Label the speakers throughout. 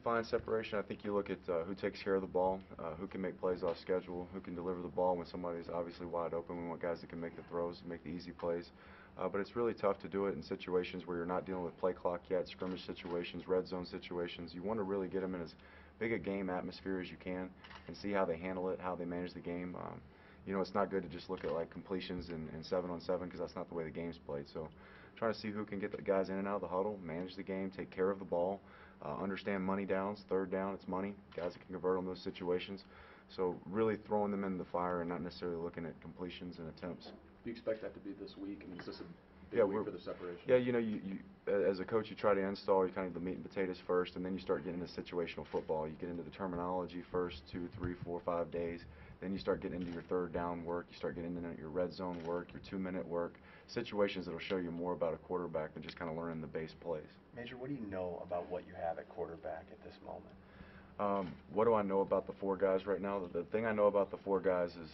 Speaker 1: define separation, I think you look at who takes care of the ball, who can make plays off schedule, who can deliver the ball when somebody's obviously wide open. We want guys that can make the throws, make the easy plays. But it's really tough to do it in situations where you're not dealing with play clock yet, scrimmage situations, red zone situations. You want to really get them in as big a game atmosphere as you can and see how they handle it, how they manage the game. You know, it's not good to just look at like completions and 7-on-7 because that's not the way the game's played. So trying to see who can get the guys in and out of the huddle, manage the game, take care of the ball, understand money downs, third down, it's money, guys that can convert on those situations. So really throwing them in the fire and not necessarily looking at completions and attempts.
Speaker 2: Do you expect that to be this week? I mean, is this a big
Speaker 1: Yeah,
Speaker 2: week for the separation?
Speaker 1: Yeah, you know, as a coach, you try to install kind of the meat and potatoes first, and then you start getting into situational football. You get into the terminology first 2, 3, 4, 5 days. Then you start getting into your third down work. You start getting into your red zone work, your 2-minute work, situations that will show you more about a quarterback than just kind of learning the base plays.
Speaker 3: Major, what do you know about what you have at quarterback at this moment?
Speaker 1: What do I know about the 4 guys right now? The thing I know about the 4 guys is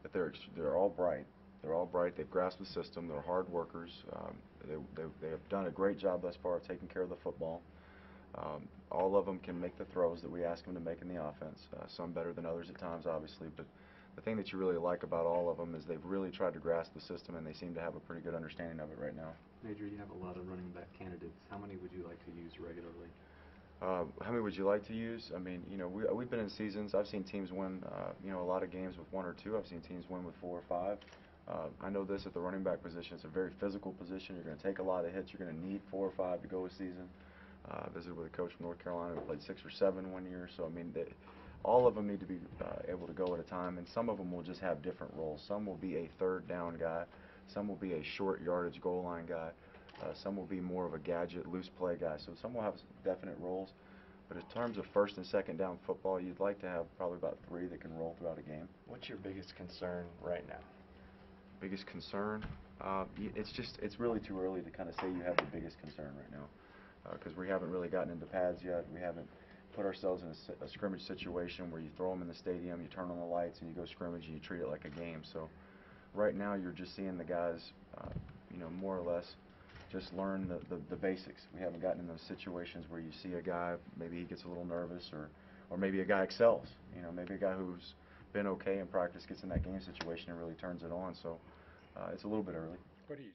Speaker 1: that they're all bright. They're all bright. They've grasped the system. They're hard workers. They have done a great job thus far of taking care of the football. All of them can make the throws that we ask them to make in the offense. Some better than others at times, obviously. But the thing that you really like about all of them is they've really tried to grasp the system, and they seem to have a pretty good understanding of it right now.
Speaker 4: Major, you have a lot of running back candidates. How many would you like to use regularly?
Speaker 1: How many would you like to use? I mean, you know, we've been in seasons. I've seen teams win, you know, a lot of games with 1 or 2. I've seen teams win with 4 or 5. I know this at the running back position. It's a very physical position. You're going to take a lot of hits. You're going to need 4 or 5 to go a season. I visited with a coach from North Carolina who played 6 or 7 one year. So, I mean, all of them need to be able to go at a time, and some of them will just have different roles. Some will be a third down guy. Some will be a short yardage goal line guy. Some will be more of a gadget, loose play guy. So some will have definite roles. But in terms of first and second down football, you'd like to have probably about 3 that can roll throughout a game.
Speaker 3: What's your biggest concern right now?
Speaker 1: Biggest concern? It's really too early to kind of say you have the biggest concern right now. Because we haven't really gotten into pads yet. We haven't put ourselves in a scrimmage situation where you throw them in the stadium, you turn on the lights, and you go scrimmage, and you treat it like a game. So right now you're just seeing the guys, you know, more or less just learn the basics. We haven't gotten in those situations where you see a guy, maybe he gets a little nervous, or maybe a guy excels. You know, maybe a guy who's been okay in practice gets in that game situation and really turns it on. So it's a little bit early.
Speaker 2: What do you